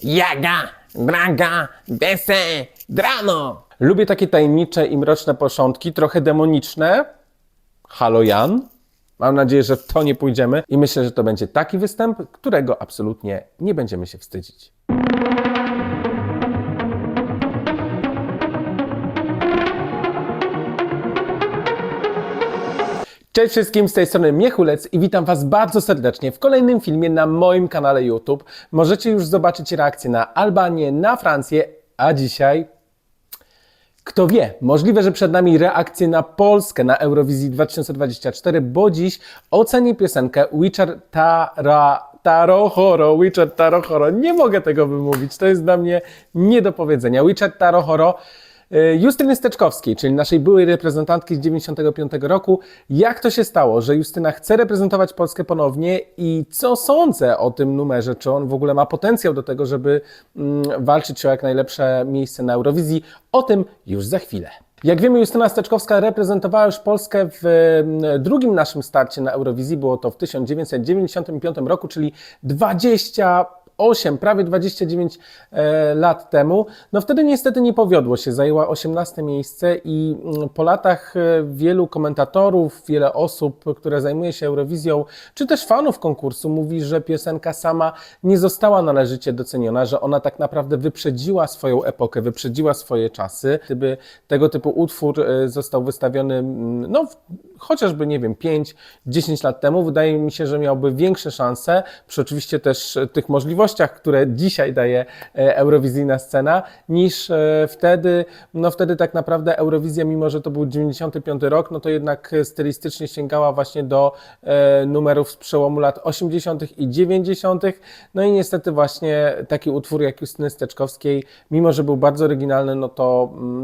Jaga, draga, dese, drano. Lubię takie tajemnicze i mroczne początki, trochę demoniczne. Halo Jan. Mam nadzieję, że w to nie pójdziemy i myślę, że to będzie taki występ, którego absolutnie nie będziemy się wstydzić. Cześć wszystkim, z tej strony Miechulec i witam Was bardzo serdecznie w kolejnym filmie na moim kanale YouTube. Możecie już zobaczyć reakcję na Albanię, na Francję, a dzisiaj, kto wie, możliwe, że przed nami reakcje na Polskę na Eurowizji 2024, bo dziś ocenię piosenkę Wieczór Tarohoro, Wieczór Tarohoro, nie mogę tego wymówić, to jest dla mnie nie do powiedzenia. Wieczór Tarohoro Justyny Steczkowskiej, czyli naszej byłej reprezentantki z 1995 roku. Jak to się stało, że Justyna chce reprezentować Polskę ponownie i co sądzę o tym numerze? Czy on w ogóle ma potencjał do tego, żeby walczyć o jak najlepsze miejsce na Eurowizji? O tym już za chwilę. Jak wiemy, Justyna Steczkowska reprezentowała już Polskę w drugim naszym starcie na Eurowizji. Było to w 1995 roku, czyli prawie 29 lat temu. No wtedy niestety nie powiodło się, zajęła 18 miejsce i po latach wielu komentatorów, wiele osób, które zajmuje się Eurowizją, czy też fanów konkursu mówi, że piosenka sama nie została należycie doceniona, że ona tak naprawdę wyprzedziła swoją epokę, wyprzedziła swoje czasy. Gdyby tego typu utwór został wystawiony, no chociażby, nie wiem, 5-10 lat temu, wydaje mi się, że miałby większe szanse, przy oczywiście też tych możliwościach, które dzisiaj daje eurowizyjna scena, niż wtedy. No wtedy tak naprawdę Eurowizja, mimo że to był 95 rok, no to jednak stylistycznie sięgała właśnie do numerów z przełomu lat 80. i 90. No i niestety właśnie taki utwór jak Justyny Steczkowskiej, mimo że był bardzo oryginalny, no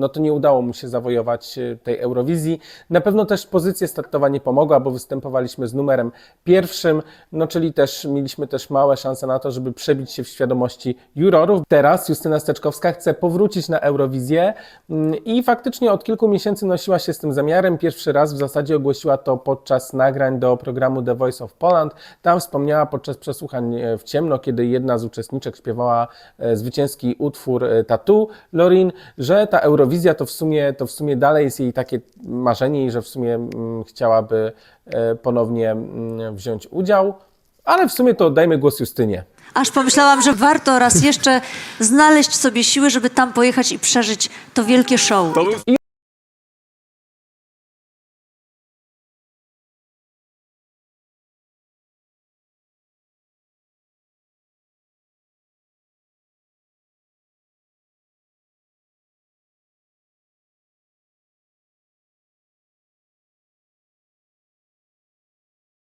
to nie udało mu się zawojować tej Eurowizji. Na pewno też pozycja startowa nie pomogła, bo występowaliśmy z numerem pierwszym, no czyli też mieliśmy też małe szanse na to, żeby przebić się w świadomości jurorów. Teraz Justyna Steczkowska chce powrócić na Eurowizję i faktycznie od kilku miesięcy nosiła się z tym zamiarem. Pierwszy raz w zasadzie ogłosiła to podczas nagrań do programu The Voice of Poland. Tam wspomniała podczas przesłuchań w ciemno, kiedy jedna z uczestniczek śpiewała zwycięski utwór Tattoo, Lorin, że ta Eurowizja to w sumie dalej jest jej takie marzenie i że w sumie chciałaby ponownie wziąć udział. Ale w sumie to oddajmy głos Justynie. Aż pomyślałam, że warto raz jeszcze znaleźć sobie siły, żeby tam pojechać i przeżyć to wielkie show.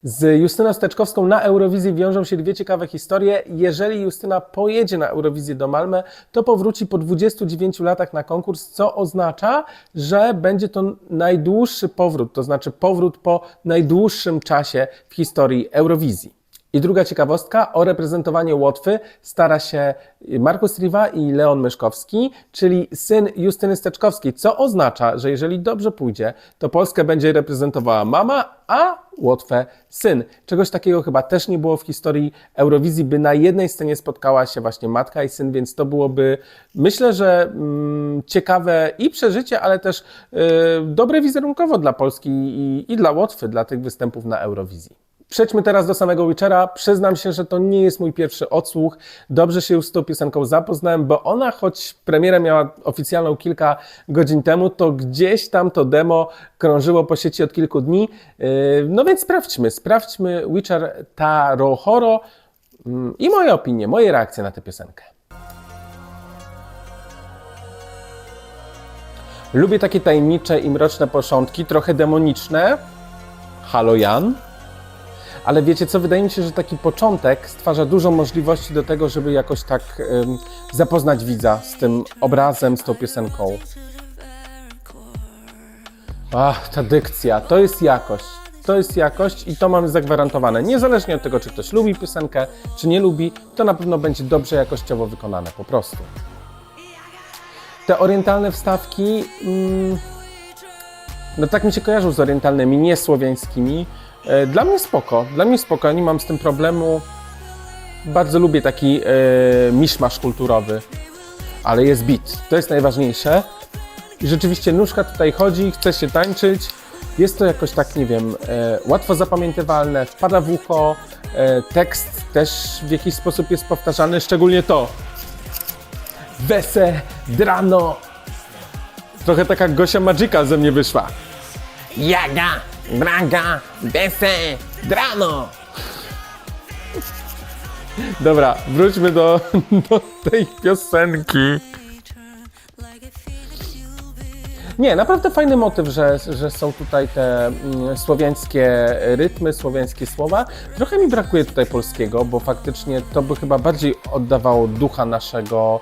Z Justyną Steczkowską na Eurowizji wiążą się dwie ciekawe historie. Jeżeli Justyna pojedzie na Eurowizję do Malmö, to powróci po 29 latach na konkurs, co oznacza, że będzie to najdłuższy powrót, to znaczy powrót po najdłuższym czasie w historii Eurowizji. I druga ciekawostka, o reprezentowanie Łotwy stara się Markus Riva i Leon Myszkowski, czyli syn Justyny Steczkowskiej, co oznacza, że jeżeli dobrze pójdzie, to Polskę będzie reprezentowała mama, a Łotwę syn. Czegoś takiego chyba też nie było w historii Eurowizji, by na jednej scenie spotkała się właśnie matka i syn, więc to byłoby, myślę, że ciekawe i przeżycie, ale też dobre wizerunkowo dla Polski i dla Łotwy, dla tych występów na Eurowizji. Przejdźmy teraz do samego Wieczora. Przyznam się, że to nie jest mój pierwszy odsłuch. Dobrze się już z tą piosenką zapoznałem, bo ona, choć premierę miała oficjalną kilka godzin temu, to gdzieś tam to demo krążyło po sieci od kilku dni. No więc sprawdźmy Wieczór Tarohoro i moje opinie, moje reakcje na tę piosenkę. Lubię takie tajemnicze i mroczne początki, trochę demoniczne. Halo Jan. Ale wiecie co, wydaje mi się, że taki początek stwarza dużo możliwości do tego, żeby jakoś tak zapoznać widza z tym obrazem, z tą piosenką. Ach, ta dykcja, to jest jakość. To jest jakość i to mamy zagwarantowane. Niezależnie od tego, czy ktoś lubi piosenkę, czy nie lubi, to na pewno będzie dobrze jakościowo wykonane, po prostu. Te orientalne wstawki, no tak mi się kojarzą z orientalnymi, nie słowiańskimi. Dla mnie spoko, nie mam z tym problemu. bardzo lubię taki miszmasz kulturowy, ale jest beat. To jest najważniejsze. I rzeczywiście nóżka tutaj chodzi, chce się tańczyć. Jest to jakoś tak, nie wiem, łatwo zapamiętywalne, wpada w ucho. Tekst też w jakiś sposób jest powtarzany, szczególnie to. Wese, drano. Trochę taka Gosia Magical ze mnie wyszła. Jaga, braga, wese, drano. Dobra, wróćmy do tej piosenki. Nie, naprawdę fajny motyw, że są tutaj te słowiańskie rytmy, słowiańskie słowa. Trochę mi brakuje tutaj polskiego, bo faktycznie to by chyba bardziej oddawało ducha naszego,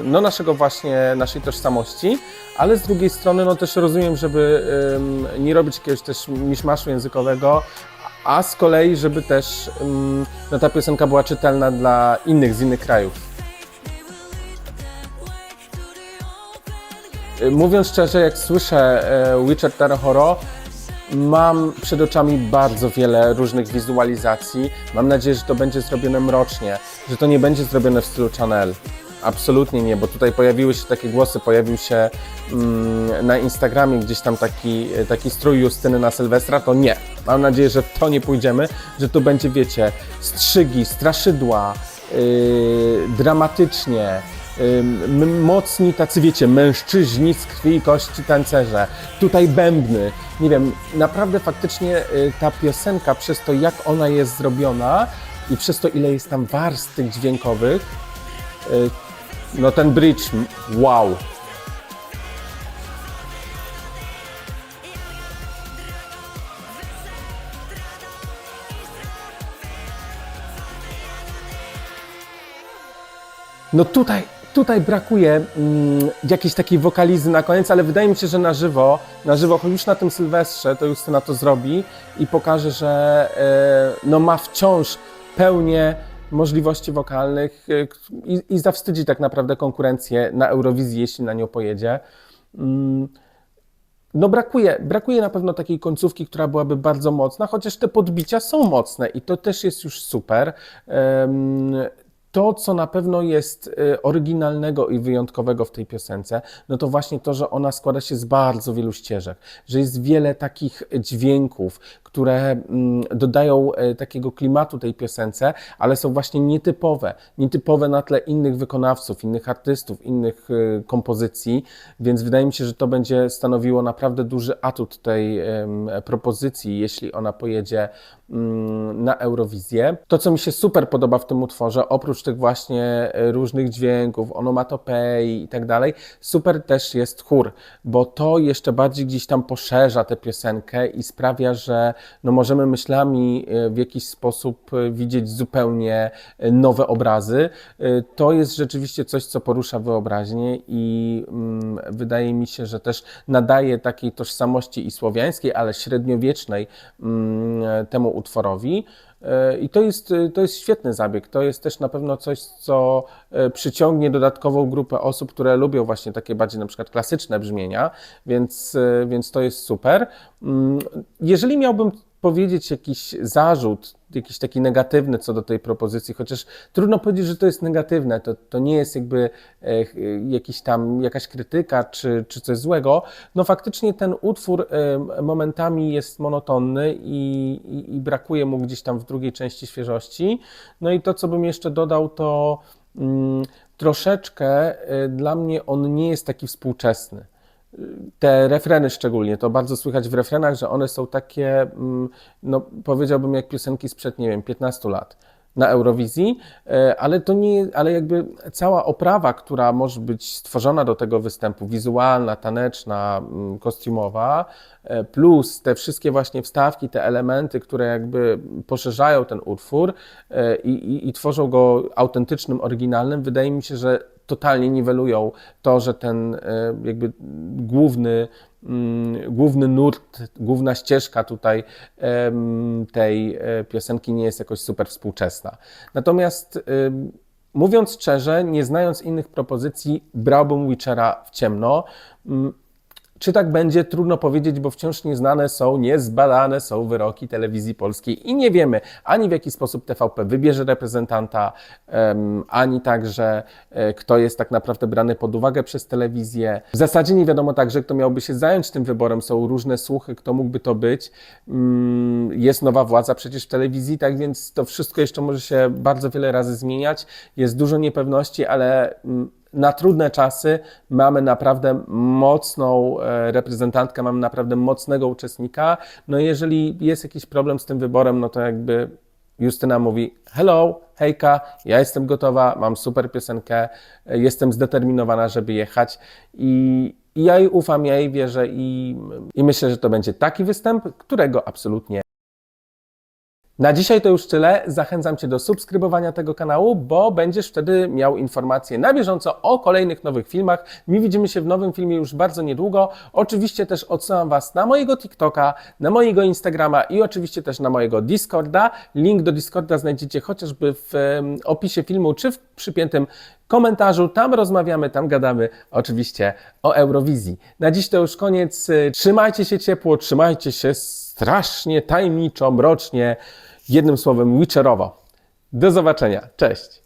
no naszego właśnie, naszej tożsamości, ale z drugiej strony no też rozumiem, żeby nie robić jakiegoś też miszmaszu językowego, a z kolei, żeby też no ta piosenka była czytelna dla innych z innych krajów. Mówiąc szczerze, jak słyszę Witcher Tarahoro, mam przed oczami bardzo wiele różnych wizualizacji. Mam nadzieję, że to będzie zrobione mrocznie, że to nie będzie zrobione w stylu Chanel. Absolutnie nie, bo tutaj pojawiły się takie głosy, pojawił się na Instagramie gdzieś tam taki strój Justyny na Sylwestra, to nie. Mam nadzieję, że w to nie pójdziemy, że to będzie, wiecie, strzygi, straszydła, dramatycznie, mocni tacy, wiecie, mężczyźni z krwi i kości tancerze, tutaj bębny, nie wiem, naprawdę faktycznie ta piosenka przez to, jak ona jest zrobiona i przez to, ile jest tam warstw tych dźwiękowych, no ten bridge, wow. No tutaj brakuje jakiejś takiej wokalizy na koniec, ale wydaje mi się, że na żywo już na tym Sylwestrze to Justyna to zrobi i pokaże, że no ma wciąż pełnię możliwości wokalnych i zawstydzi tak naprawdę konkurencję na Eurowizji, jeśli na nią pojedzie. No brakuje na pewno takiej końcówki, która byłaby bardzo mocna, chociaż te podbicia są mocne i to też jest już super. To, co na pewno jest oryginalnego i wyjątkowego w tej piosence, no to właśnie to, że ona składa się z bardzo wielu ścieżek, że jest wiele takich dźwięków, które dodają takiego klimatu tej piosence, ale są właśnie nietypowe na tle innych wykonawców, innych artystów, innych kompozycji, więc wydaje mi się, że to będzie stanowiło naprawdę duży atut tej propozycji, jeśli ona pojedzie na Eurowizję. To, co mi się super podoba w tym utworze, oprócz tych właśnie różnych dźwięków, onomatopei i tak dalej, super też jest chór, bo to jeszcze bardziej gdzieś tam poszerza tę piosenkę i sprawia, że no możemy myślami w jakiś sposób widzieć zupełnie nowe obrazy. To jest rzeczywiście coś, co porusza wyobraźnię i wydaje mi się, że też nadaje takiej tożsamości i słowiańskiej, ale średniowiecznej temu utworowi. I to jest świetny zabieg. To jest też na pewno coś, co przyciągnie dodatkową grupę osób, które lubią właśnie takie bardziej na przykład klasyczne brzmienia, więc to jest super. Jeżeli miałbym powiedzieć jakiś zarzut, jakiś taki negatywny co do tej propozycji, chociaż trudno powiedzieć, że to jest negatywne, to nie jest jakby jakaś krytyka czy coś złego, no faktycznie ten utwór momentami jest monotonny i brakuje mu gdzieś tam w drugiej części świeżości. No i to, co bym jeszcze dodał, to troszeczkę dla mnie on nie jest taki współczesny. Te refreny szczególnie, to bardzo słychać w refrenach, że one są takie, no powiedziałbym jak piosenki sprzed, nie wiem, 15 lat na Eurowizji, ale jakby cała oprawa, która może być stworzona do tego występu, wizualna, taneczna, kostiumowa, plus te wszystkie właśnie wstawki, te elementy, które jakby poszerzają ten utwór i tworzą go autentycznym, oryginalnym, wydaje mi się, że totalnie niwelują to, że ten jakby główny nurt, główna ścieżka tutaj tej piosenki nie jest jakoś super współczesna. Natomiast mówiąc szczerze, nie znając innych propozycji, brałbym Witchera w ciemno. Czy tak będzie? Trudno powiedzieć, bo wciąż nieznane są, niezbadane są wyroki telewizji polskiej i nie wiemy ani w jaki sposób TVP wybierze reprezentanta, ani także kto jest tak naprawdę brany pod uwagę przez telewizję. W zasadzie nie wiadomo także, kto miałby się zająć tym wyborem. Są różne słuchy, kto mógłby to być. Jest nowa władza przecież w telewizji, tak więc to wszystko jeszcze może się bardzo wiele razy zmieniać. Jest dużo niepewności, ale na trudne czasy mamy naprawdę mocną reprezentantkę, mamy naprawdę mocnego uczestnika. No jeżeli jest jakiś problem z tym wyborem, no to jakby Justyna mówi: hello, hejka, ja jestem gotowa, mam super piosenkę, jestem zdeterminowana, żeby jechać i ja jej ufam, ja jej wierzę i myślę, że to będzie taki występ, którego absolutnie. Na dzisiaj to już tyle. Zachęcam Cię do subskrybowania tego kanału, bo będziesz wtedy miał informacje na bieżąco o kolejnych nowych filmach. My widzimy się w nowym filmie już bardzo niedługo. Oczywiście też odsyłam Was na mojego TikToka, na mojego Instagrama i oczywiście też na mojego Discorda. Link do Discorda znajdziecie chociażby w opisie filmu czy w przypiętym komentarzu. Tam rozmawiamy, tam gadamy oczywiście o Eurowizji. Na dziś to już koniec. Trzymajcie się ciepło, trzymajcie się strasznie tajemniczo, mrocznie, jednym słowem witcherowo. Do zobaczenia. Cześć!